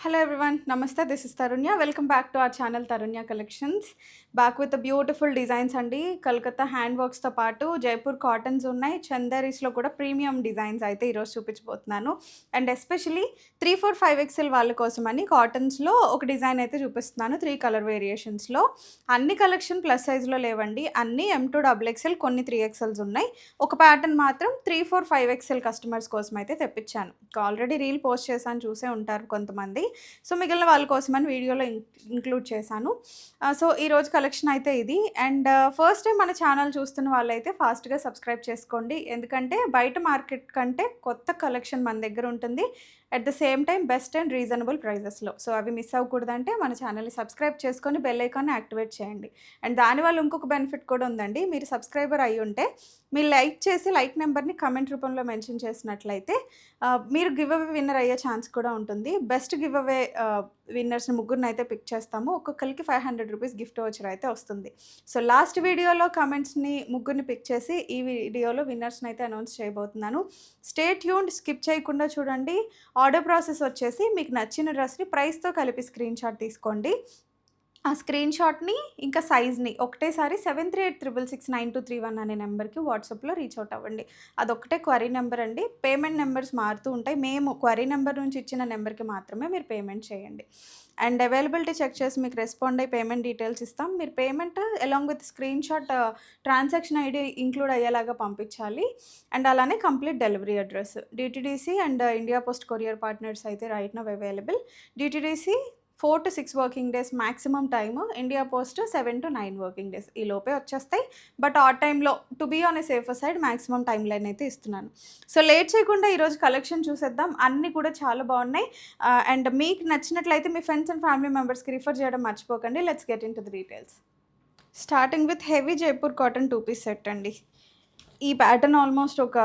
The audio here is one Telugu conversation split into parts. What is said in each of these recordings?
Hello everyone, Namaste. This is Tarunya. Welcome back to our channel Tarunya Collections. Back with the beautiful designs అండి. కలకత్తా హ్యాండ్ వర్క్స్ తో పాటు జైపూర్ కాటన్స్ ఉన్నాయి. చందేరీస్ లో కూడా ప్రీమియం డిజైన్స్ అయితే ఈరోజు చూపించబోతున్నాను. అండ్ ఎస్పెషల్లీ 3-4-5XL వాళ్ళ కోసం అని కాటన్స్ లో ఒక డిజైన్ అయితే చూపిస్తున్నాను. 3 కలర్ వేరియేషన్స్ లో. అన్ని కలెక్షన్ ప్లస్ సైజ్ లో లేవండి. అన్ని M2XXL కొన్ని 3XLs ఉన్నాయి. ఒక ప్యాటర్న్ మాత్రం 3-4-5XL కస్టమర్స్ కోసం అయితే తెప్పించాను. ఆల్రెడీ రీల్ పోస్ట్ చేశాను, చూసే ఉంటారు కొంతమంది. సో మిగిలిన వాళ్ళ కోసమని వీడియోలో ఇంక్లూడ్ చేశాను. సో ఈరోజు కలెక్షన్ అయితే ఇది. అండ్ ఫస్ట్ టైం మన ఛానల్ చూస్తున్న వాళ్ళైతే ఫాస్ట్గా సబ్స్క్రైబ్ చేసుకోండి, ఎందుకంటే బయట మార్కెట్ కంటే కొత్త కలెక్షన్ మన దగ్గర ఉంటుంది. At the same time best and reasonable ప్రైజెస్లో. సో అవి మిస్ అవ్వకూడదంటే మన ఛానల్ని సబ్స్క్రైబ్ చేసుకొని బెల్ ఐకాన్ని యాక్టివేట్ చేయండి. అండ్ దానివల్ల ఇంకొక బెనిఫిట్ కూడా ఉందండి. మీరు సబ్స్క్రైబర్ అయ్యి ఉంటే మీరు లైక్ చేసి లైక్ నెంబర్ని కమెంట్ రూపంలో మెన్షన్ చేసినట్లయితే మీరు గివ్ అవే విన్నర్ అయ్యే ఛాన్స్ కూడా ఉంటుంది. బెస్ట్ గివ్ అవే విన్నర్స్ని ముగ్గురిని అయితే పిక్ చేస్తాము. ఒక్కొక్కరికి 500 రూపీస్ గిఫ్ట్ వోచర్ అయితే వస్తుంది. సో లాస్ట్ వీడియోలో కమెంట్స్ని ముగ్గురిని పిక్ చేసి ఈ వీడియోలో విన్నర్స్ని అయితే అనౌన్స్ చేయబోతున్నాను. స్టే ట్యూన్డ్, స్కిప్ చేయకుండా చూడండి. ఆర్డర్ ప్రాసెస్ వచ్చేసి మీకు నచ్చిన డ్రెస్ని ప్రైస్తో కలిపి స్క్రీన్ షాట్ తీసుకోండి. ఆ స్క్రీన్ షాట్ని ఇంకా సైజ్ని ఒకటేసారి 7386692331 అనే నెంబర్కి వాట్సాప్లో రీచ్ అవుట్ అవ్వండి. అదొక్కటే క్వరీ నెంబర్ అండి. పేమెంట్ నెంబర్స్ మారుతూ ఉంటాయి. మేము క్వరీ నెంబర్ నుంచి ఇచ్చిన నెంబర్కి మాత్రమే మీరు పేమెంట్ చేయండి. అండ్ అవైలబిలిటీ చెక్ చేసి మీకు రెస్పాండ్ అయ్యి పేమెంట్ డీటెయిల్స్ ఇస్తాం. మీరు payment along with screenshot transaction ID include అయ్యేలాగా పంపించాలి. అండ్ అలానే complete delivery address. DTDC and India post courier partners అయితే right now available. DTDC 4 to 6 working days maximum time. India post 7 to 9 working days. ఈ లోపే వచ్చేస్తాయి. బట్ ఆ టైంలో to be on a safer side maximum timeline అయితే ఇస్తున్నాను. సో లేట్ చేయకుండా ఈరోజు కలెక్షన్ చూసేద్దాం. అన్నీ కూడా చాలా బాగున్నాయి. అండ్ మీకు నచ్చినట్లయితే మీ ఫ్రెండ్స్ అండ్ ఫ్యామిలీ మెంబర్స్కి రిఫర్ చేయడం మర్చిపోకండి. Let's get into the details. Starting with heavy Jaipur cotton 2 piece set అండి. ఈ ప్యాటర్న్ ఆల్మోస్ట్ ఒక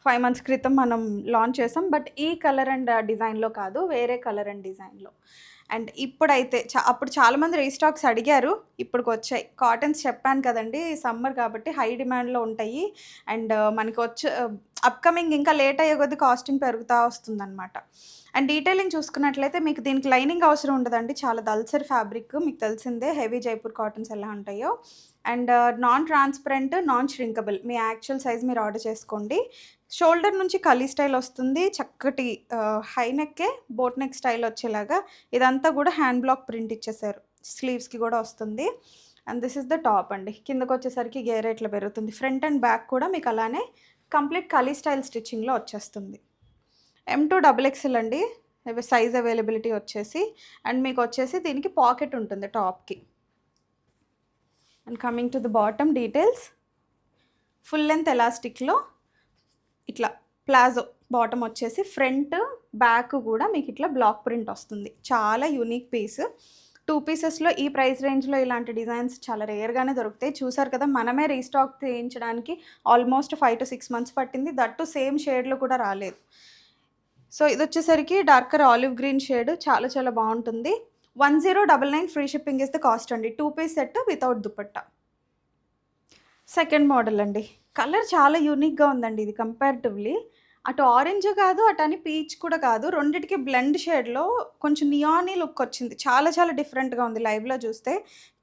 5 months క్రితం మనం లాంచ్ చేసాం. బట్ ఈ కలర్ అండ్ డిజైన్లో కాదు, వేరే కలర్ అండ్ డిజైన్లో. అండ్ ఇప్పుడైతే అప్పుడు చాలామంది రీస్టాక్స్ అడిగారు, ఇప్పటికి వచ్చాయి. కాటన్స్ చెప్పాను కదండి, సమ్మర్ కాబట్టి హై డిమాండ్లో ఉంటాయి. అండ్ మనకి అప్కమింగ్ ఇంకా లేట్ అయ్యే కొద్దీ కాస్టింగ్ పెరుగుతూ వస్తుందన్నమాట. అండ్ డీటెయిలింగ్ చూసుకున్నట్లయితే మీకు దీనికి లైనింగ్ అవసరం ఉండదండి. చాలా దల్సర్ ఫ్యాబ్రిక్, మీకు తెలిసిందే హెవీ జైపూర్ కాటన్స్ ఎలా ఉంటాయో. And non transparent, non shrinkable. మీ యాక్చువల్ సైజ్ మీరు ఆర్డర్ చేసుకోండి. షోల్డర్ నుంచి కలీ స్టైల్ వస్తుంది. చక్కటి హై నెక్కే బోట్ నెక్ స్టైల్ వచ్చేలాగా ఇదంతా కూడా హ్యాండ్ బ్లాక్ ప్రింట్ ఇచ్చేసారు. స్లీవ్స్కి కూడా వస్తుంది. And this is the top అండి. కిందకు వచ్చేసరికి గేర్ ఇట్లా పెరుగుతుంది. ఫ్రంట్ అండ్ బ్యాక్ కూడా మీకు అలానే కంప్లీట్ కలీ స్టైల్ స్టిచ్చింగ్లో వచ్చేస్తుంది. M2XXL అండి సైజ్ అవైలబిలిటీ వచ్చేసి. అండ్ మీకు వచ్చేసి దీనికి పాకెట్ ఉంటుంది టాప్కి. And coming to the bottom details. Full length ఎలాస్టిక్లో ఇట్లా ప్లాజో బాటమ్ వచ్చేసి, ఫ్రంట్ బ్యాక్ కూడా మీకు ఇట్లా బ్లాక్ ప్రింట్ వస్తుంది. చాలా యూనిక్ పీస్. 2 పీసెస్లో ఈ ప్రైస్ రేంజ్లో ఇలాంటి డిజైన్స్ చాలా రేర్గానే దొరుకుతాయి. చూసారు కదా, మనమే రీస్టాక్ చేయించడానికి ఆల్మోస్ట్ 5 to 6 months పట్టింది. దట్టు సేమ్ షేడ్లో కూడా రాలేదు. సో ఇది వచ్చేసరికి డార్కర్ ఆలివ్ గ్రీన్ షేడ్. చాలా చాలా బాగుంటుంది. 1099 free shipping is the cost అండి. 2 piece set without dupatta. Second model అండి. కలర్ చాలా యూనిక్గా ఉందండి. ఇది కంపారిటివ్లీ అటు ఆరెంజ్ కాదు, అటు అని పీచ్ కూడా కాదు, రెండిటికి బ్లెండ్ షేడ్లో కొంచెం నియానీ లుక్ వచ్చింది. చాలా చాలా డిఫరెంట్గా ఉంది. లైవ్లో చూస్తే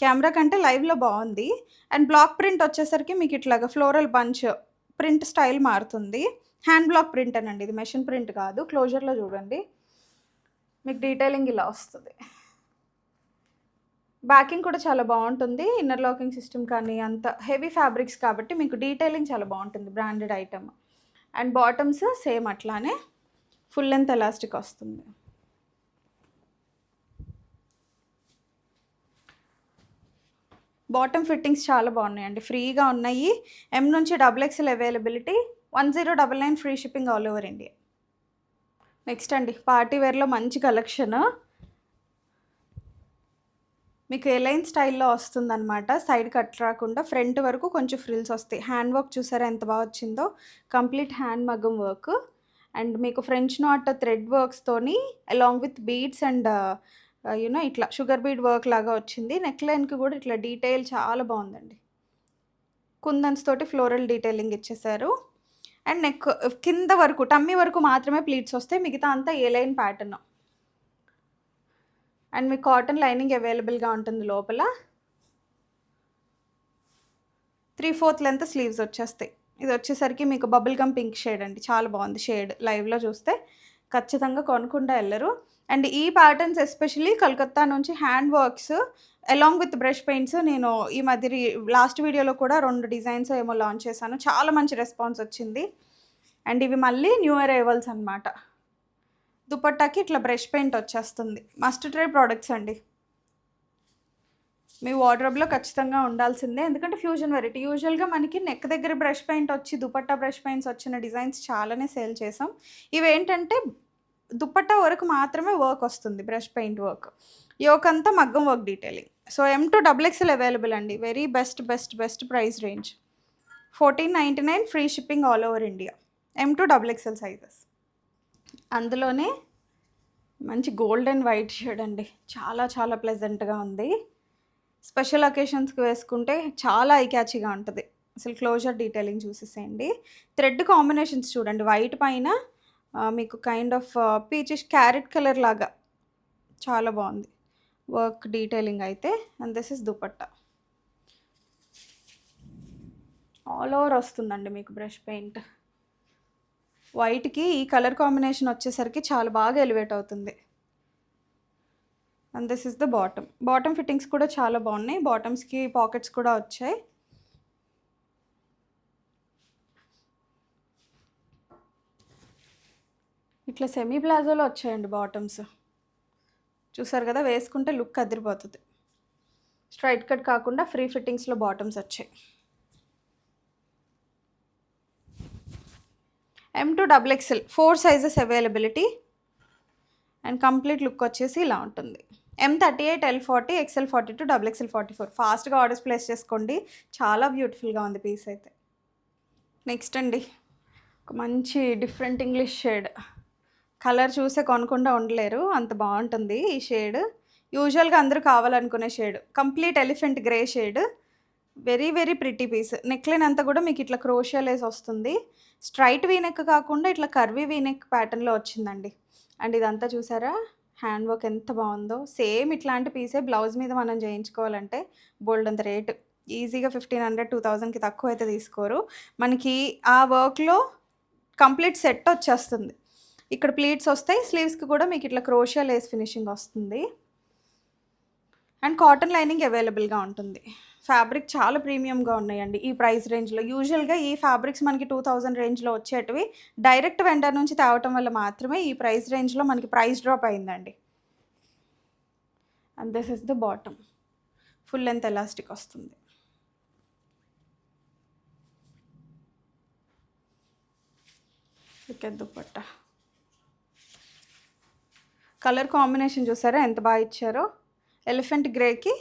కెమెరా కంటే లైవ్లో బాగుంది. అండ్ బ్లాక్ ప్రింట్ వచ్చేసరికి మీకు ఇట్లాగా ఫ్లోరల్ బంచ్ ప్రింట్ స్టైల్ మారుతుంది. హ్యాండ్ బ్లాక్ ప్రింట్ అనండి, ఇది మెషిన్ ప్రింట్ కాదు. క్లోజర్లో చూడండి, మీకు డీటెయిలింగ్ ఇలా వస్తుంది. బ్యాకింగ్ కూడా చాలా బాగుంటుంది. ఇన్నర్ లాకింగ్ సిస్టమ్ కానీ అంత హెవీ ఫ్యాబ్రిక్స్ కాబట్టి మీకు డీటెయిలింగ్ చాలా బాగుంటుంది. Branded item. And bottoms same అట్లానే ఫుల్ లెంత్ ఎలాస్టిక్ వస్తుంది. బాటమ్ ఫిట్టింగ్స్ చాలా బాగున్నాయండి, ఫ్రీగా ఉన్నాయి. M నుంచి XXL availability. 1099 free shipping all over India. Next అండి, పార్టీ వేర్లో మంచి కలెక్షన్. మీకు ఎలైన్ స్టైల్లో వస్తుందన్నమాట. సైడ్ కట్ రాకుండా ఫ్రంట్ వరకు కొంచెం ఫ్రిల్స్ వస్తాయి. హ్యాండ్ వర్క్ చూసారా ఎంత బాగా వచ్చిందో. కంప్లీట్ హ్యాండ్ మగ్గం వర్క్. అండ్ మీకు ఫ్రెంచ్ నాట్ థ్రెడ్ వర్క్స్తోని అలాంగ్ విత్ బీడ్స్ అండ్ ఇట్లా షుగర్ బీడ్ వర్క్ లాగా వచ్చింది. నెక్ లైన్కి కూడా ఇట్లా డీటెయిల్ చాలా బాగుందండి. కుందన్స్ తోటి ఫ్లోరల్ డీటెయిలింగ్ ఇచ్చేసారు. అండ్ నెక్ కింద వరకు టమ్మీ వరకు మాత్రమే ప్లీట్స్ వస్తాయి. మిగతా అంతా ఏ లైన్ ప్యాటర్న్. అండ్ మీకు కాటన్ లైనింగ్ అవైలబుల్గా ఉంటుంది లోపల. 3/4 లెంత్ స్లీవ్స్ వచ్చేస్తాయి. ఇది వచ్చేసరికి మీకు బబుల్ గమ్ పింక్ షేడ్ అండి. చాలా బాగుంది షేడ్. లైవ్లో చూస్తే ఖచ్చితంగా కొనకుండా వెళ్ళరు. అండ్ ఈ ప్యాటర్న్స్ ఎస్పెషల్లీ కలకత్తా నుంచి hand works along with brush paints నేను ఈ మధ్య లాస్ట్ వీడియోలో కూడా 2 డిజైన్స్ ఏమో లాంచ్ చేశాను. చాలా మంచి రెస్పాన్స్ వచ్చింది. అండ్ ఇవి మళ్ళీ న్యూ అరైవల్స్ అనమాట. దుపట్టాకి ఇట్లా బ్రష్ పెయింట్ వచ్చేస్తుంది. మస్ట్ ట్రై ప్రోడక్ట్స్ అండి. మీ వార్డ్రోబ్లో ఖచ్చితంగా ఉండాల్సిందే. ఎందుకంటే ఫ్యూజన్ వెరైటీ. యూజువల్గా మనకి నెక్ దగ్గర బ్రష్ పెయింట్ వచ్చి దుపట్టా బ్రష్ పెయింట్స్ వచ్చిన డిజైన్స్ చాలానే సేల్ చేసాం. ఇవేంటంటే దుపట్టా వరకు మాత్రమే వర్క్ వస్తుంది, బ్రష్ పెయింట్ వర్క్. యోకంతా మగ్గం work detailing. So M2XXL available అండి. Very best price range. 1499 free shipping all over India. M2XXL sizes. అందులోనే మంచి గోల్డ్ అండ్ వైట్ షేడ్ అండి. చాలా ప్లెజెంట్గా ఉంది. స్పెషల్ అకేషన్స్కి వేసుకుంటే చాలా ఐ క్యాచీగా ఉంటుంది. అసలు క్లోజర్ డీటెయిలింగ్ చూసేసేయండి. థ్రెడ్ కాంబినేషన్స్ చూడండి. వైట్ పైన మీకు kind of peachish carrot colour లాగా చాలా బాగుంది వర్క్ డీటెయిలింగ్ అయితే. And this is dupatta. All over వస్తుందండి మీకు బ్రష్ పెయింట్. వైట్కి ఈ కలర్ కాంబినేషన్ వచ్చేసరికి చాలా బాగా ఎలివేట్ అవుతుంది. And this is the bottom fittings కూడా చాలా బాగున్నాయి. బాటమ్స్కి పాకెట్స్ కూడా వచ్చాయి. ఇట్లా సెమీ ప్లాజోలో వచ్చాయండి బాటమ్స్. చూసారు కదా, వేసుకుంటే లుక్ అదిరిపోతుంది. స్ట్రైట్ కట్ కాకుండా ఫ్రీ ఫిట్టింగ్స్లో బాటమ్స్ వచ్చాయి. M2XXL 4 sizes availability. And complete look వచ్చేసి ఇలా ఉంటుంది. M38, L40, XL42, XXL44. ఫాస్ట్గా ఆర్డర్స్ ప్లేస్ చేసుకోండి. చాలా బ్యూటిఫుల్గా ఉంది పీస్ అయితే. నెక్స్ట్ అండి, ఒక మంచి డిఫరెంట్ ఇంగ్లీష్ షేడ్. కలర్ చూసే కొనకుండా ఉండలేరు, అంత బాగుంటుంది ఈ షేడ్. యూజువల్గా అందరూ కావాలనుకునే shade. Complete elephant grey shade. Very pretty piece. Neckline అంతా కూడా మీకు ఇట్లా క్రోషియా లేస్ వస్తుంది. స్ట్రైట్ వీనెక్ కాకుండా ఇట్లా కర్వీ వీనెక్ ప్యాటర్న్లో వచ్చిందండి. అండ్ ఇదంతా చూసారా హ్యాండ్ వర్క్ ఎంత బాగుందో. సేమ్ ఇట్లాంటి పీసే బ్లౌజ్ మీద మనం చేయించుకోవాలంటే బోల్డ్ అంత రేటు. ఈజీగా 1500, 2000కి తక్కువ అయితే తీసుకోరు. మనకి ఆ వర్క్లో కంప్లీట్ సెట్ వచ్చేస్తుంది. ఇక్కడ ప్లీట్స్ వస్తాయి. స్లీవ్స్కి కూడా మీకు ఇట్లా క్రోషియా లేస్ ఫినిషింగ్ వస్తుంది. అండ్ కాటన్ లైనింగ్ అవైలబుల్గా ఉంటుంది. ఫ్యాబ్రిక్ చాలా ప్రీమియంగా ఉన్నాయండి ఈ ప్రైస్ రేంజ్లో. యూజువల్గా ఈ ఫ్యాబ్రిక్స్ మనకి 2000 రేంజ్లో వచ్చేటివి డైరెక్ట్ వెండర్ నుంచి తేవటం వల్ల మాత్రమే ఈ ప్రైస్ రేంజ్లో మనకి ప్రైస్ డ్రాప్ అయిందండి. And this is the bottom. Full length elastic వస్తుంది. దుపట్టా కలర్ కాంబినేషన్ చూసారా ఎంత బాగా ఇచ్చారో. ఎలిఫెంట్ గ్రేకి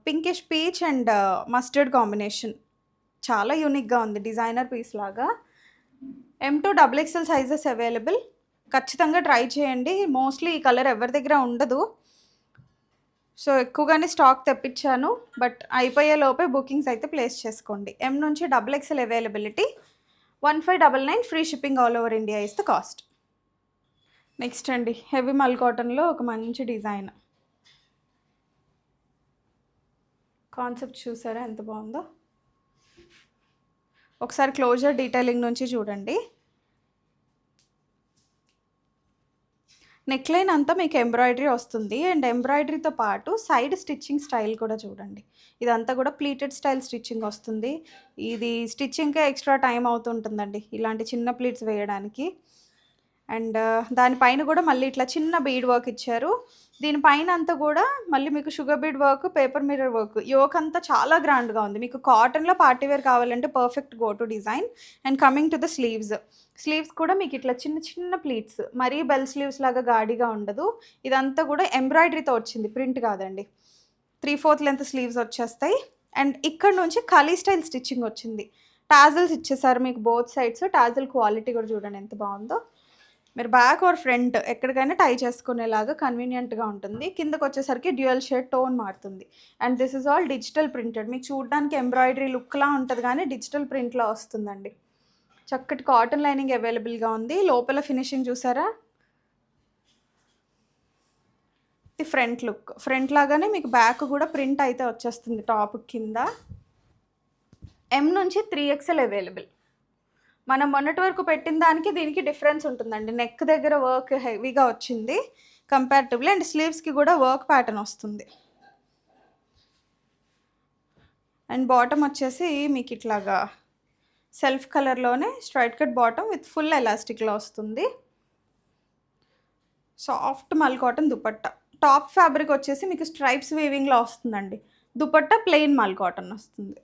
pinkish peach and mustard combination. చాలా యూనిక్గా ఉంది, డిజైనర్ పీస్ లాగా. M2XXL sizes available. ఖచ్చితంగా ట్రై చేయండి. మోస్ట్లీ ఈ కలర్ ఎవరి దగ్గర ఉండదు. సో ఎక్కువగానే స్టాక్ తెప్పించాను, బట్ అయిపోయే లోపే బుకింగ్స్ అయితే ప్లేస్ చేసుకోండి. M నుంచి XXL availability. 1599 free shipping all over India is the cost. Next అండి, హెవీ మల్ కాటన్లో ఒక మంచి డిజైన్. కాన్సెప్ట్ చూసారా ఎంత బాగుందో. ఒకసారి క్లోజర్ డీటెయిలింగ్ నుంచి చూడండి. నెక్లైన్ అంతా మీకు ఎంబ్రాయిడరీ వస్తుంది. అండ్ ఎంబ్రాయిడరీతో పాటు సైడ్ స్టిచ్చింగ్ స్టైల్ కూడా చూడండి. ఇదంతా కూడా ప్లీటెడ్ స్టైల్ స్టిచ్చింగ్ వస్తుంది. ఇది స్టిచ్చింగ్కే ఎక్స్ట్రా టైం అవుతుంటుందండి ఇలాంటి చిన్న ప్లీట్స్ వేయడానికి. అండ్ దానిపైన కూడా మళ్ళీ ఇట్లా చిన్న బీడ్ వర్క్ ఇచ్చారు. దీనిపైన అంతా కూడా మళ్ళీ మీకు sugar bead work, paper mirror work. Yoke అంతా చాలా గ్రాండ్గా ఉంది. మీకు కాటన్లో పార్టీవేర్ కావాలంటే perfect go to design. And coming to the sleeves కూడా మీకు ఇట్లా చిన్న ప్లీట్స్. మరీ బెల్ స్లీవ్స్ లాగా గాడిగా ఉండదు. ఇదంతా కూడా ఎంబ్రాయిడరీతో వచ్చింది, ప్రింట్ కాదండి. 3/4 లెంత్ స్లీవ్స్ వచ్చేస్తాయి. అండ్ ఇక్కడ నుంచి ఖాళీ స్టైల్ స్టిచ్చింగ్ వచ్చింది. టాజల్స్ ఇచ్చేసారు మీకు బోత్ సైడ్స్. టాజల్ క్వాలిటీ కూడా చూడండి ఎంత బాగుందో. మీరు బ్యాక్ ఆర్ ఫ్రంట్ ఎక్కడికైనా టై చేసుకునేలాగా కన్వీనియంట్గా ఉంటుంది. కిందకు వచ్చేసరికి డ్యూయల్ షేడ్ టోన్ మారుతుంది. And this is all digital printed. మీకు చూడడానికి ఎంబ్రాయిడరీ లుక్లా ఉంటుంది కానీ డిజిటల్ ప్రింట్లో వస్తుందండి. చక్కటి కాటన్ లైనింగ్ అవైలబుల్గా ఉంది. లోపల ఫినిషింగ్ చూసారా ఇది ఫ్రంట్ లుక్. ఫ్రంట్ లాగానే మీకు బ్యాక్ కూడా ప్రింట్ అయితే వచ్చేస్తుంది టాప్ కింద. ఎం నుంచి 3XL అవైలబుల్. మనం మొన్నటి వరకు పెట్టిన దానికి దీనికి డిఫరెన్స్ ఉంటుందండి. నెక్ దగ్గర వర్క్ హెవీగా వచ్చింది కంపారిటివ్లీ, అండ్ స్లీవ్స్కి కూడా వర్క్ ప్యాటర్న్ వస్తుంది. అండ్ బాటమ్ వచ్చేసి మీకు ఇట్లాగా సెల్ఫ్ కలర్లోనే straight cut bottom with full ఎలాస్టిక్లో వస్తుంది. సాఫ్ట్ మల్ కాటన్ దుపట్టా. టాప్ ఫ్యాబ్రిక్ వచ్చేసి మీకు స్ట్రైప్స్ వీవింగ్లో వస్తుందండి. దుపట్టా ప్లెయిన్ మల్ కాటన్ వస్తుంది.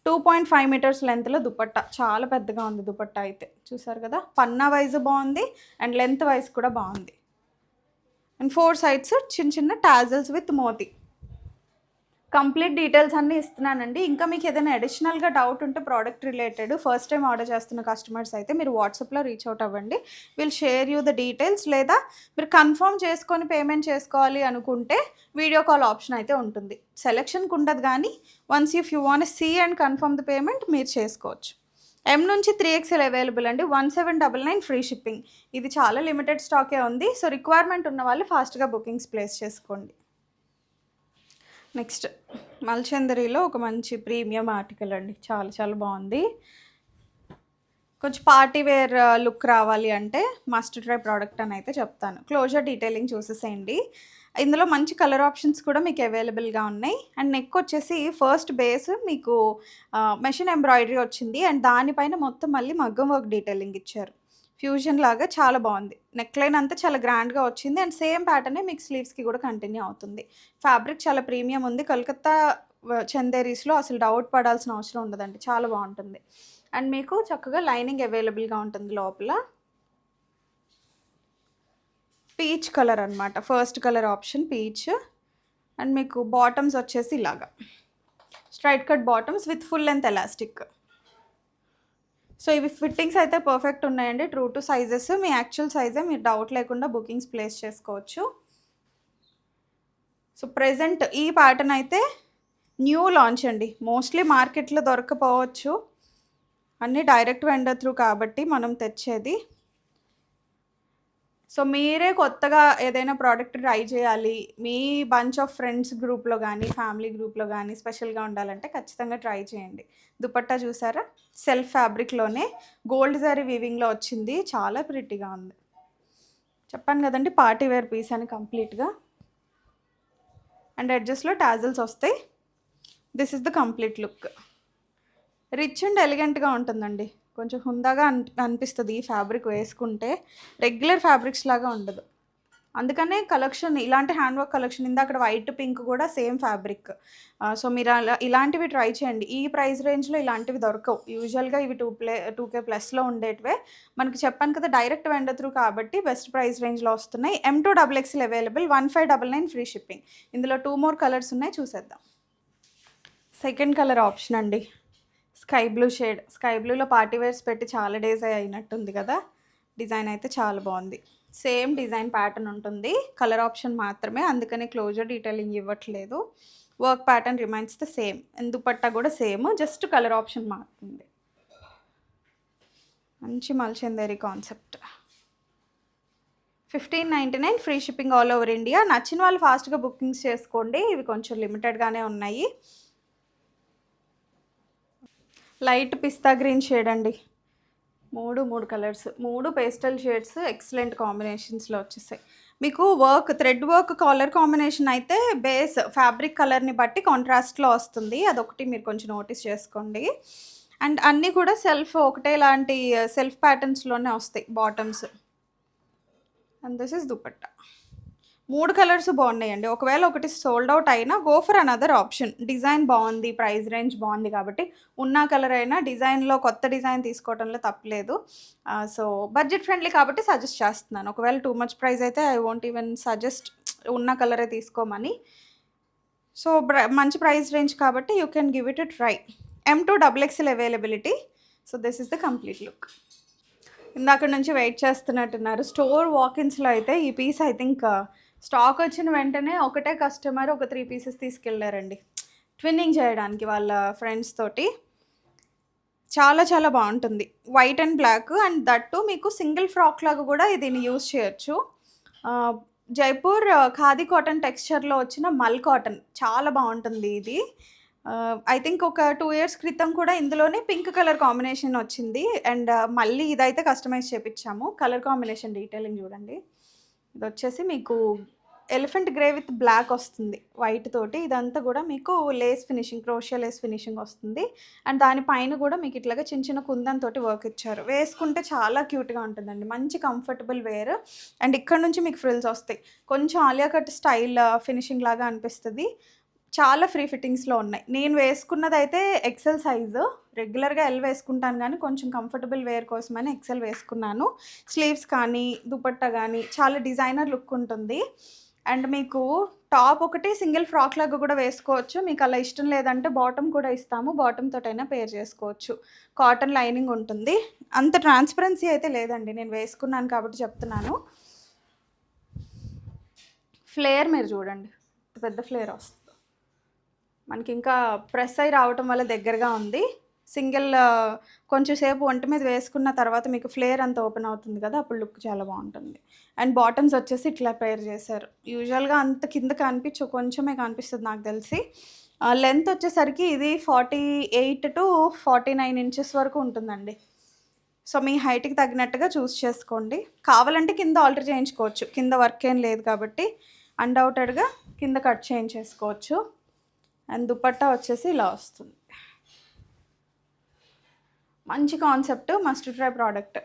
2.5 మీటర్స్ లెంత్లో దుపట్టా. చాలా పెద్దగా ఉంది దుపట్టా అయితే, చూసారు కదా. పన్నా వైజ్ బాగుంది అండ్ లెంత్ వైజ్ కూడా బాగుంది. అండ్ 4 సైడ్స్ చిన్న చిన్న టాజల్స్ విత్ మోతీ. కంప్లీట్ డీటెయిల్స్ అన్నీ ఇస్తున్నానండి. ఇంకా మీకు ఏదైనా అడిషనల్గా డౌట్ ఉంటే product related first time order చేస్తున్న కస్టమర్స్ అయితే మీరు వాట్సాప్లో రీచ్ అవుట్ అవ్వండి. Will share you the details. లేదా మీరు కన్ఫర్మ్ చేసుకొని పేమెంట్ చేసుకోవాలి అనుకుంటే వీడియో కాల్ ఆప్షన్ అయితే ఉంటుంది. సెలెక్షన్కి ఉండదు, కానీ once if you want see and confirm the payment మీరు చేసుకోవచ్చు. ఎం నుంచి 3XL అవైలబుల్ అండి. 1799 ఫ్రీ షిప్పింగ్. ఇది చాలా లిమిటెడ్ స్టాకే ఉంది. సో రిక్వైర్మెంట్ ఉన్న వాళ్ళు ఫాస్ట్గా బుకింగ్స్ ప్లేస్ చేసుకోండి. నెక్స్ట్ మల్చందరిలో ఒక మంచి ప్రీమియం ఆర్టికల్ అండి. చాలా చాలా బాగుంది. కొంచెం పార్టీ వేర్ లుక్ రావాలి అంటే మస్ట్ ట్రై ప్రోడక్ట్ అని అయితే చెప్తాను. క్లోజర్ డీటెయిలింగ్ చూసేసేయండి. ఇందులో మంచి కలర్ ఆప్షన్స్ కూడా మీకు అవైలబుల్గా ఉన్నాయి. అండ్ నెక్ వచ్చేసి ఫస్ట్ బేస్ మీకు మెషిన్ ఎంబ్రాయిడరీ వచ్చింది అండ్ దానిపైన మొత్తం మళ్ళీ మగ్గం వర్క్ డీటెయిలింగ్ ఇచ్చారు. ఫ్యూజన్ లాగా చాలా బాగుంది. నెక్ లైన్ అంతా చాలా గ్రాండ్గా వచ్చింది అండ్ సేమ్ ప్యాటర్నే మీకు స్లీవ్స్కి కూడా కంటిన్యూ అవుతుంది. ఫ్యాబ్రిక్ చాలా ప్రీమియం ఉంది. కలకత్తా చందేరీస్లో అసలు డౌట్ పడాల్సిన అవసరం ఉండదండి. చాలా బాగుంటుంది. అండ్ మీకు చక్కగా లైనింగ్ అవైలబుల్గా ఉంటుంది లోపల. పీచ్ కలర్ అనమాట, first colour option peach. And మీకు బాటమ్స్ వచ్చేసి ఇలాగా straight cut bottoms with full length elastic. So ఇవి ఫిట్టింగ్స్ అయితే పర్ఫెక్ట్ ఉన్నాయండి. True to sizes. మీ యాక్చువల్ సైజే మీరు డౌట్ లేకుండా బుకింగ్స్ ప్లేస్ చేసుకోవచ్చు. సో ప్రెజెంట్ ఈ ప్యాటర్న్ అయితే న్యూ లాంచ్ అండి. మోస్ట్లీ మార్కెట్లో దొరకపోవచ్చు, అన్నీ డైరెక్ట్ వెండర్ త్రూ కాబట్టి మనం తెచ్చేది. సో మీరే కొత్తగా ఏదైనా ప్రోడక్ట్ ట్రై చేయాలి, మీ బంచ్ ఆఫ్ ఫ్రెండ్స్ గ్రూప్లో కానీ ఫ్యామిలీ గ్రూప్లో కానీ స్పెషల్గా ఉండాలంటే ఖచ్చితంగా ట్రై చేయండి. దుపట్టా చూసారా, సెల్ఫ్ ఫ్యాబ్రిక్లోనే గోల్డ్ జరీ వీవింగ్లో వచ్చింది. చాలా ప్రిటీగా ఉంది. చెప్పాను కదండి పార్టీ వేర్ పీస్ అని కంప్లీట్గా. అండ్ ఎడ్జెస్లో టాజల్స్ వస్తాయి. This is the complete look. Rich and ఎలిగెంట్గా ఉంటుందండి. కొంచెం హుందాగా అనిపిస్తుంది ఈ ఫ్యాబ్రిక్ వేసుకుంటే. రెగ్యులర్ ఫ్యాబ్రిక్స్ లాగా ఉండదు. అందుకనే కలెక్షన్ ఇలాంటి హ్యాండ్ వర్క్ కలెక్షన్, ఇందాక వైట్ పింక్ కూడా సేమ్ ఫ్యాబ్రిక్. సో మీరు ఇలాంటివి ట్రై చేయండి. ఈ ప్రైస్ రేంజ్లో ఇలాంటివి దొరకవు. యూజువల్గా ఇవి 2K ప్లస్లో ఉండేటివే. మనకి చెప్పాను కదా డైరెక్ట్ వెండర్ త్రూ కాబట్టి బెస్ట్ ప్రైస్ రేంజ్లో వస్తున్నాయి. M2 XXL available. 1599 free shipping. ఇందులో 2 more కలర్స్ ఉన్నాయి, చూసేద్దాం. సెకండ్ కలర్ ఆప్షన్ అండి, స్కై బ్లూ షేడ్. స్కై బ్లూలో పార్టీ వేర్స్ పెట్టి చాలా డేస్ అయినట్టుంది కదా. డిజైన్ అయితే చాలా బాగుంది. సేమ్ డిజైన్ ప్యాటర్న్ ఉంటుంది, కలర్ ఆప్షన్ మాత్రమే, అందుకనే క్లోజర్ డీటెయిలింగ్ ఇవ్వట్లేదు. Work pattern remains the same. Dupatta కూడా సేమ్, జస్ట్ కలర్ ఆప్షన్ మారుతుంది. మంచి మల్చందేరి concept. 1599 free shipping all over India. నచ్చిన వాళ్ళు ఫాస్ట్గా బుకింగ్స్ చేసుకోండి. ఇవి కొంచెం లిమిటెడ్గానే ఉన్నాయి. లైట్ పిస్తా గ్రీన్ షేడ్ అండి. మూడు కలర్స్, 3 పేస్టల్ షేడ్స్ ఎక్సలెంట్ కాంబినేషన్స్లో వచ్చేసాయి. మీకు work thread work colour combination అయితే బేస్ ఫ్యాబ్రిక్ కలర్ని బట్టి కాంట్రాస్ట్లో వస్తుంది. అదొకటి మీరు కొంచెం నోటీస్ చేసుకోండి. అండ్ అన్నీ కూడా ఒకటే లాంటి సెల్ఫ్ ప్యాటర్న్స్లోనే వస్తాయి bottoms. And this is dupatta. 3 colours బాగున్నాయండి. ఒకవేళ ఒకటి సోల్డ్ అవుట్ అయినా go for another option. Design బాగుంది, ప్రైస్ రేంజ్ బాగుంది కాబట్టి ఉన్న కలర్ అయినా డిజైన్లో కొత్త డిజైన్ తీసుకోవడంలో తప్పలేదు. సో బడ్జెట్ ఫ్రెండ్లీ కాబట్టి సజెస్ట్ చేస్తున్నాను. ఒకవేళ టూ మచ్ ప్రైస్ అయితే ఐ వోంట్ ఈవెన్ సజెస్ట్ ఉన్న కలరే తీసుకోమని. సో మంచి ప్రైస్ రేంజ్ కాబట్టి you can give it a try. M2 XXL availability. So this is the complete look. ఇందాక నుంచి వెయిట్ చేస్తున్నట్టున్నారు. స్టోర్ వాకిన్స్లో అయితే ఈ పీస్ ఐ థింక్ స్టాక్ వచ్చిన వెంటనే ఒకటే కస్టమర్ ఒక 3 పీసెస్ తీసుకెళ్ళారండి ట్విన్నింగ్ చేయడానికి వాళ్ళ ఫ్రెండ్స్ తోటి. చాలా చాలా బాగుంటుంది. White and black, and that మీకు సింగిల్ ఫ్రాక్ లాగా కూడా దీన్ని యూజ్ చేయొచ్చు. జైపూర్ ఖాదీ కాటన్ టెక్స్చర్‌లో వచ్చిన మల్ కాటన్ చాలా బావుంటుంది ఇది. ఐ థింక్ ఒక 2 ఇయర్స్ క్రితం కూడా ఇందులోనే పింక్ కలర్ కాంబినేషన్ వచ్చింది. అండ్ మళ్ళీ ఇదైతే కస్టమైజ్ చేపిచ్చాము. కలర్ కాంబినేషన్ డీటెయిలింగ్ చూడండి. ఇదొచ్చేసి మీకు ఎలిఫెంట్ గ్రే విత్ బ్లాక్ వస్తుంది వైట్ తోటి. ఇదంతా కూడా మీకు lace finishing, crochet lace finishing వస్తుంది. అండ్ దానిపైన కూడా మీకు ఇట్లాగా చిన్న చిన్న కుందన్తోటి వర్క్ ఇచ్చారు. వేసుకుంటే చాలా క్యూట్‌గా ఉంటుందండి. మంచి కంఫర్టబుల్ వేర్. అండ్ ఇక్కడ నుంచి మీకు ఫ్రిల్స్ వస్తాయి. కొంచెం ఆలియా కట్ స్టైల్ ఫినిషింగ్ లాగా అనిపిస్తది. చాలా ఫ్రీ ఫిట్టింగ్స్‌లో ఉన్నాయి. నేను వేసుకున్నదైతే ఎక్సెల్ సైజు. రెగ్యులర్‌గా ఎల్ వేసుకుంటాను గానీ, కొంచెం కంఫర్టబుల్ వేర్ కోసమని ఎక్సెల్ వేసుకున్నాను. స్లీవ్స్ కానీ, దుపట్టా గానీ చాలా డిజైనర్ లుక్ ఉంటుంది. అండ్ మీకు టాప్ ఒకటి సింగిల్ ఫ్రాక్ లాగా కూడా వేసుకోవచ్చు. మీకు అలా ఇష్టం లేదంటే బాటమ్ కూడా ఇస్తాము. బాటమ్ తోటైనా పేర్ చేసుకోవచ్చు. కాటన్ లైనింగ్ ఉంటుంది. అంత ట్రాన్స్పరెన్సీ అయితే లేదండి. నేను వేసుకున్నాను కాబట్టి చెప్తున్నాను. ఫ్లేర్ మీరు చూడండి. పెద్ద ఫ్లేర్ వస్తుంది. మనకి ఇంకా ప్రెస్ అయ్యి రావటం వల్ల దగ్గరగా ఉంది. సింగిల్ కొంచెం సేపు ఒంటి మీద వేసుకున్న తర్వాత మీకు ఫ్లేర్ అంతా ఓపెన్ అవుతుంది కదా, అప్పుడు లుక్ చాలా బాగుంటుంది. అండ్ బాటమ్స్ వచ్చేసి ఇట్లా పేర్ చేశారు. యూజువల్గా అంత కింద కనిపించు, కొంచెమే కనిపిస్తుంది నాకు తెలిసి. లెంత్ వచ్చేసరికి ఇది 48 to 49 ఇంచెస్ వరకు ఉంటుందండి. సో మీ హైట్కి తగినట్టుగా చూస్ చేసుకోండి. కావాలంటే కింద ఆల్టర్ చేయించుకోవచ్చు. కింద వర్క్ ఏం లేదు కాబట్టి అన్డౌటెడ్గా కింద కట్ చేయించేసుకోవచ్చు. అండ్ దుపట్టా వచ్చేసి ఇలా వస్తుంది. మంచి concept, must try product.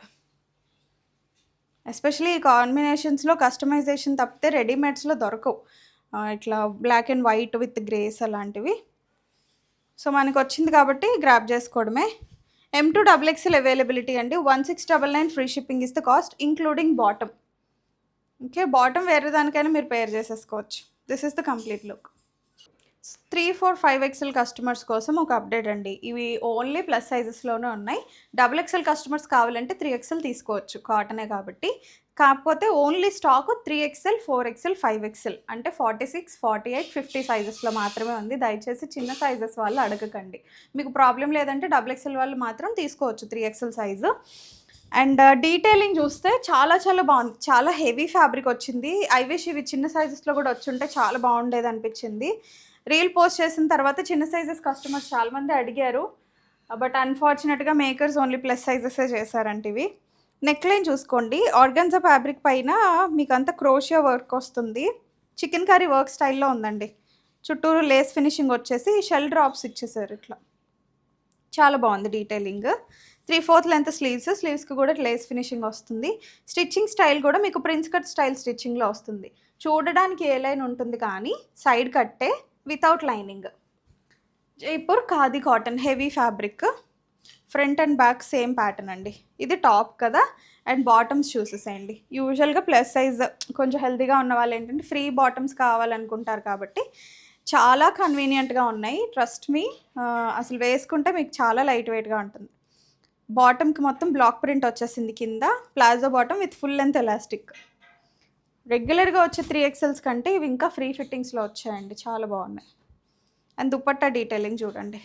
Especially ఈ కాంబినేషన్స్లో కస్టమైజేషన్ తప్పితే రెడీమేడ్స్లో దొరకవు. ఇట్లా black and white with greys అలాంటివి. సో మనకు వచ్చింది కాబట్టి గ్రాప్ చేసుకోవడమే. M2 XXL అవైలబిలిటీ అండి. 1699 free shipping is the cost including bottom. Okay, bottom వేరే దానికైనా మీరు పేర్ చేసేసుకోవచ్చు. This is the complete look. 3, 4, 5XL customers కోసం ఒక అప్డేట్ అండి. ఇవి ఓన్లీ ప్లస్ సైజెస్లోనే ఉన్నాయి. XXL కస్టమర్స్ కావాలంటే 3XL తీసుకోవచ్చు, కాటనే కాబట్టి. కాకపోతే only stock 3XL, 4XL, 5XL అంటే 46, 48, 50 సైజెస్లో మాత్రమే ఉంది. దయచేసి చిన్న సైజెస్ వాళ్ళు అడగకండి. మీకు ప్రాబ్లం లేదంటే XXL వాళ్ళు మాత్రం తీసుకోవచ్చు 3XL సైజు. అండ్ డీటెయిలింగ్ చూస్తే చాలా చాలా బాగుంది. చాలా హెవీ ఫ్యాబ్రిక్ వచ్చింది. ఐ విష్ ఇవి చిన్న సైజెస్లో కూడా వచ్చుంటే చాలా బాగుండేది అనిపించింది. రీల్ పోస్ట్ చేసిన తర్వాత చిన్న సైజెస్ కస్టమర్స్ చాలామంది అడిగారు. బట్ అన్ఫార్చునేట్గా మేకర్స్ ఓన్లీ ప్లస్ సైజెసే చేశారంట ఇవి. నెక్ లైన్ చూసుకోండి. ఆర్గాన్జా ఫ్యాబ్రిక్ పైన మీకు అంతా క్రోషియా వర్క్ వస్తుంది. చికెన్ కర్రీ వర్క్ స్టైల్లో ఉందండి. చుట్టూరు లేస్ ఫినిషింగ్ వచ్చేసి షెల్ డ్రాప్స్ ఇచ్చేసారు ఇట్లా. చాలా బాగుంది డీటెయిలింగ్. 3/4 లెంత్ స్లీవ్స్కి కూడా లేస్ ఫినిషింగ్ వస్తుంది. స్టిచ్చింగ్ స్టైల్ కూడా మీకు ప్రిన్స్ కట్ స్టైల్ స్టిచ్చింగ్లో వస్తుంది. చూడడానికి ఏ లైన్ ఉంటుంది కానీ సైడ్ కట్టే without lining. Jaipur khadi cotton heavy fabric. Front and back same pattern అండి. ఇది టాప్ కదా. అండ్ బాటమ్స్ చూసేసేయండి. యూజువల్గా ప్లస్ సైజ్ కొంచెం హెల్తీగా ఉన్న వాళ్ళు ఏంటంటే ఫ్రీ బాటమ్స్ కావాలనుకుంటారు కాబట్టి చాలా కన్వీనియంట్గా ఉన్నాయి. ట్రస్ట్ మీ, అసలు వేసుకుంటే మీకు చాలా లైట్ వెయిట్గా ఉంటుంది. బాటమ్కి మొత్తం బ్లాక్ ప్రింట్ వచ్చేసింది కింద. Palazzo bottom with full length elastic. రెగ్యులర్గా వచ్చే 3XLs కంటే ఇవి ఇంకా ఫ్రీ ఫిట్టింగ్స్లో వచ్చాయండి. చాలా బాగున్నాయి. అండ్ దుపట్టా డీటెయిలింగ్ చూడండి.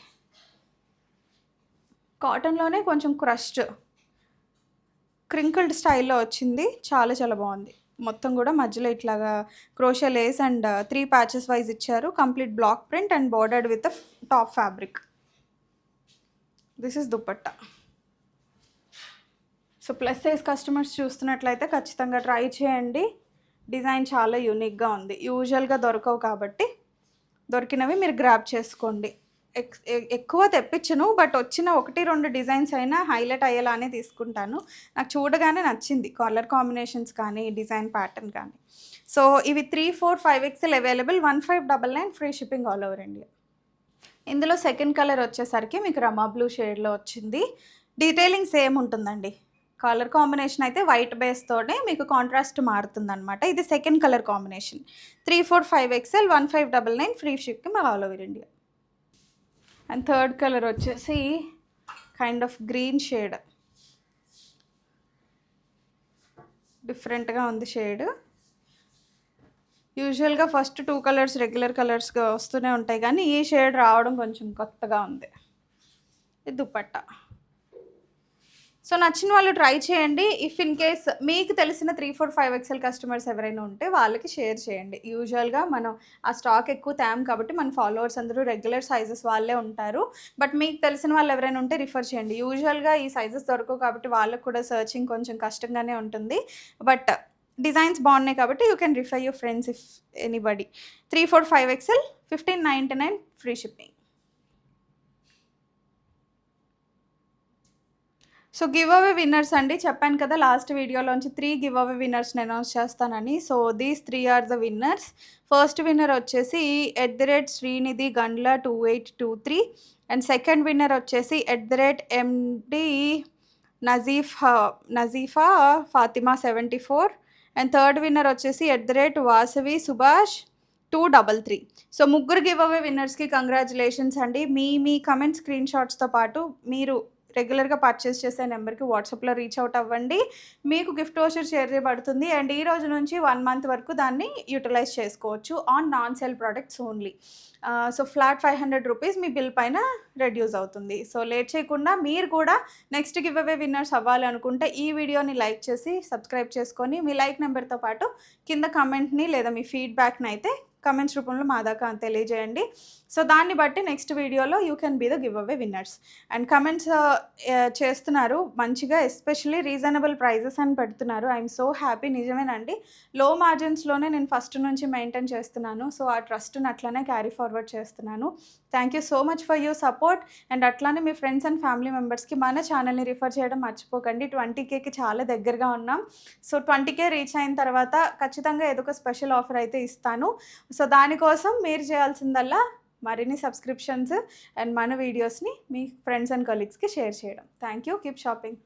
కాటన్లోనే కొంచెం క్రష్డ్ క్రింకిల్డ్ స్టైల్లో వచ్చింది. చాలా చాలా బాగుంది. మొత్తం కూడా మధ్యలో ఇట్లాగా crochet lace and 3 patches wise ఇచ్చారు. Complete block print and bordered with top fabric. This is dupatta. So plus size customers చూస్తున్నట్లయితే ఖచ్చితంగా ట్రై చేయండి. డిజైన్ చాలా యూనిక్గా ఉంది. యూజువల్గా దొరకవు కాబట్టి దొరికినవి మీరు గ్రాప్ చేసుకోండి. ఎక్కువ తెప్పించను, బట్ వచ్చిన 1-2 డిజైన్స్ అయినా హైలైట్ అయ్యేలానే తీసుకుంటాను. నాకు చూడగానే నచ్చింది కలర్ కాంబినేషన్స్ కానీ డిజైన్ ప్యాటర్న్ కానీ. సో ఇవి 3, 4, 5XL available. 1599 free shipping all over India. ఇందులో సెకండ్ కలర్ వచ్చేసరికి మీకు రమా బ్లూ షేడ్లో వచ్చింది. డీటెయిలింగ్ సేమ్ ఉంటుందండి. కలర్ కాంబినేషన్ అయితే వైట్ బేస్తోనే మీకు కాంట్రాస్ట్ మారుతుందన్నమాట. ఇది second colour combination. 3, 4, 5XL 1599 free shipping all over India. And third colour వచ్చేసి కైండ్ ఆఫ్ గ్రీన్ షేడ్. డిఫరెంట్గా ఉంది షేడ్. యూజువల్గా ఫస్ట్ 2 కలర్స్ రెగ్యులర్ కలర్స్గా వస్తూనే ఉంటాయి కానీ ఈ షేడ్ రావడం కొంచెం కొత్తగా ఉంది. ఇది దుపట్టా. సో నచ్చిన వాళ్ళు ట్రై చేయండి. ఇఫ్ ఇన్ కేస్ మీకు తెలిసిన 3, 4, 5 ఎక్స్ఎల్ కస్టమర్స్ ఎవరైనా ఉంటే వాళ్ళకి షేర్ చేయండి. యూజువల్‌గా మనం ఆ స్టాక్ ఎక్కువ తేం కాబట్టి మన ఫాలోవర్స్ అందరూ రెగ్యులర్ సైజెస్ వాళ్ళే ఉంటారు. బట్ మీకు తెలిసిన వాళ్ళు ఎవరైనా ఉంటే రిఫర్ చేయండి. యూజువల్‌గా ఈ సైజెస్ దొరకవు కాబట్టి వాళ్ళకి కూడా సెర్చింగ్ కొంచెం కష్టంగానే ఉంటుంది. బట్ డిజైన్స్ బాగున్నాయి కాబట్టి you can refer your friends if anybody. 3, 4, 5 XL 1599 free shipping. So giveaway winners అండి. చెప్పాను కదా లాస్ట్ వీడియోలోంచి 3 గివ్ అవే విన్నర్స్‌ని అనౌన్స్ చేస్తానని. So these 3 are the winners. First winner వచ్చేసి Srinidhi Gandla 2823 and second winner వచ్చేసి MD Nazifa Fatima 74 and third winner వచ్చేసి వాసవి సుభాష్ 233. సో ముగ్గురు గివ్ అవే విన్నర్స్‌కి కంగ్రాచులేషన్స్ అండి. మీ కమెంట్ స్క్రీన్ షాట్స్‌తో పాటు మీరు రెగ్యులర్గా పర్చేస్ చేసే నెంబర్కి వాట్సాప్లో రీచ్ అవుట్ అవ్వండి. మీకు గిఫ్ట్ వోచర్ షేర్ చేయబడుతుంది అండ్ ఈ రోజు నుంచి 1 మంత్ వరకు దాన్ని యూటిలైజ్ చేసుకోవచ్చు on non sale products only. So flat 500 rupees me bill పైన రెడ్యూస్ అవుతుంది. సో లేట్ చేయకుండా మీరు కూడా నెక్స్ట్ గివ్ అవే విన్నర్స్ అవ్వాలి అనుకుంటే ఈ వీడియోని లైక్ చేసి సబ్స్క్రైబ్ చేసుకొని మీ లైక్ నెంబర్తో పాటు కింద కమెంట్ని లేదా మీ ఫీడ్బ్యాక్ని అయితే కమెంట్స్ రూపంలో మా దాకా తెలియజేయండి. సో దాన్ని బట్టి నెక్స్ట్ వీడియోలో you can be the giveaway winners. And comments చేస్తున్నారు మంచిగా, ఎస్పెషల్లీ రీజనబుల్ ప్రైజెస్ అని పెడుతున్నారు. I'm so happy. నిజమేనండి, లో మార్జిన్స్లోనే నేను ఫస్ట్ నుంచి మెయింటైన్ చేస్తున్నాను. సో ఆ ట్రస్ట్ని అట్లానే క్యారీ ఫార్వర్డ్ చేస్తున్నాను. Thank you so much for your support. And అట్లానే మీ ఫ్రెండ్స్ అండ్ ఫ్యామిలీ మెంబర్స్కి మన ఛానల్ని రిఫర్ చేయడం మర్చిపోకండి. 20Kకి చాలా దగ్గరగా ఉన్నాం. సో 20K రీచ్ అయిన తర్వాత ఖచ్చితంగా ఏదో ఒక స్పెషల్ ఆఫర్ అయితే ఇస్తాను. సో దానికోసం మీరు చేయాల్సిందల్లా మరిన్ని సబ్స్క్రిప్షన్స్ అండ్ మన వీడియోస్ని మీ ఫ్రెండ్స్ అండ్ కలీగ్స్కి షేర్ చేయడం. Thank you. Keep shopping.